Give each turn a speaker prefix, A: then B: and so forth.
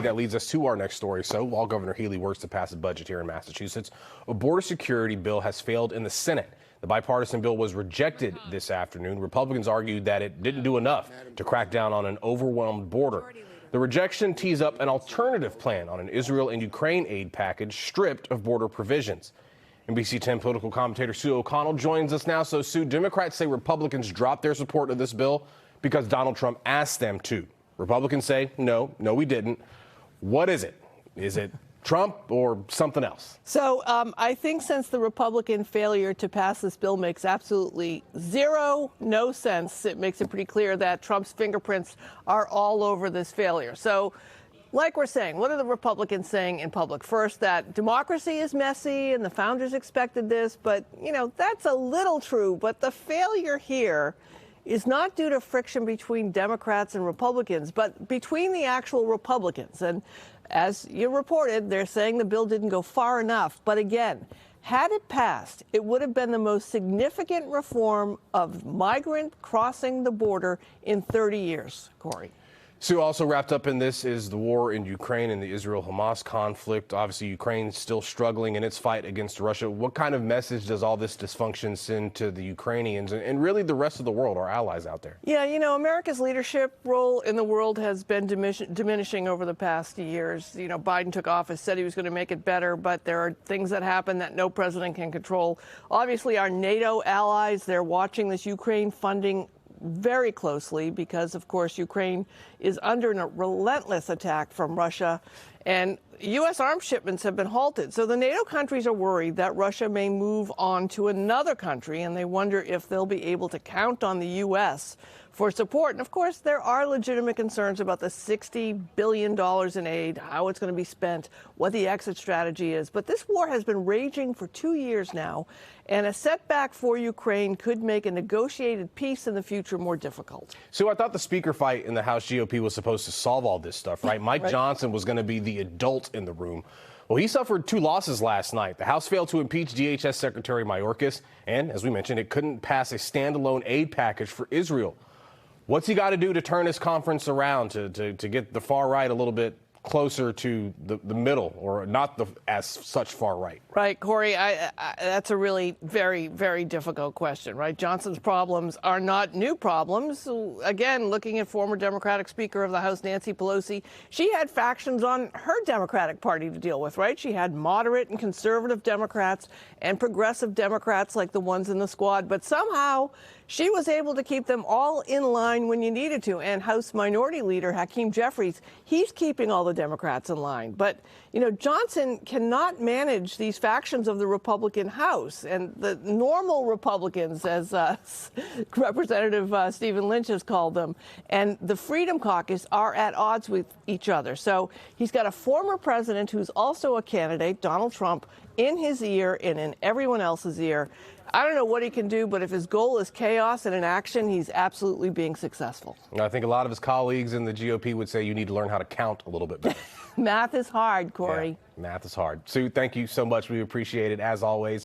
A: That leads us to our next story. So while Governor Healy works to pass a budget here in Massachusetts, a border security bill has failed in the Senate. The bipartisan bill was rejected this afternoon. Republicans argued that it didn't do enough to crack down on an overwhelmed border. The rejection tees up an alternative plan on an Israel and Ukraine aid package stripped of border provisions. NBC 10 political commentator Sue O'Connell joins us now. So, Sue, Democrats say Republicans dropped their support of this bill because Donald Trump asked them to. Republicans say, no, we didn't. What is it? Is it Trump or something else?
B: So I think since the Republican failure to pass this bill makes absolutely no sense, it makes it pretty clear that Trump's fingerprints are all over this failure. So like we're saying, what are the Republicans saying in public? First, that democracy is messy and the founders expected this. But, you know, that's a little true. But the failure here is not due to friction between Democrats and Republicans, but between the actual Republicans. And as you reported, they're saying the bill didn't go far enough. But again, had it passed, it would have been the most significant reform of migrant crossing the border in 30 years, Corey.
A: Sue, also wrapped up in this is the war in Ukraine and the Israel Hamas conflict. Obviously, Ukraine's still struggling in its fight against Russia. What kind of message does all this dysfunction send to the Ukrainians and really the rest of the world, our allies out there?
B: Yeah, you know, America's leadership role in the world has been diminishing over the past years. You know, Biden took office, said he was going to make it better, but there are things that happen that no president can control. Obviously, our NATO allies, they're watching this Ukraine funding very closely because, of course, Ukraine is under a relentless attack from Russia, and U.S. arms shipments have been halted. So the NATO countries are worried that Russia may move on to another country, and they wonder if they'll be able to count on the U.S. for support. And, of course, there are legitimate concerns about the $60 billion in aid, how it's going to be spent, what the exit strategy is. But this war has been raging for 2 years now, and a setback for Ukraine could make a negotiated peace in the future more difficult.
A: So I thought the speaker fight in the House GOP was supposed to solve all this stuff, right? Mike Johnson was going to be the adult in the room. Well, he suffered 2 losses last night. The House failed to impeach DHS Secretary Mayorkas, and as we mentioned, it couldn't pass a standalone aid package for Israel. What's he got to do to turn his conference around to get the far right a little bit closer to the middle, or not the as such far right?
B: Right, Corey, that's a really very, very difficult question, right? Johnson's problems are not new problems. Again, looking at former Democratic Speaker of the House, Nancy Pelosi, she had factions on her Democratic Party to deal with, right? She had moderate and conservative Democrats and progressive Democrats like the ones in the squad, but somehow she was able to keep them all in line when you needed to. And House Minority Leader Hakeem Jeffries, he's keeping all the Democrats in line. But, you know, Johnson cannot manage these factions of the Republican House. And the normal Republicans, as Representative Stephen Lynch has called them, and the Freedom Caucus are at odds with each other. So he's got a former president who's also a candidate, Donald Trump, in his ear and in everyone else's ear. I don't know what he can do, but if his goal is chaos and inaction, he's absolutely being successful.
A: I think a lot of his colleagues in the GOP would say you need to learn how to count a little bit better.
B: Math is hard, Corey.
A: Yeah, math is hard. Sue, thank you so much. We appreciate it, as always.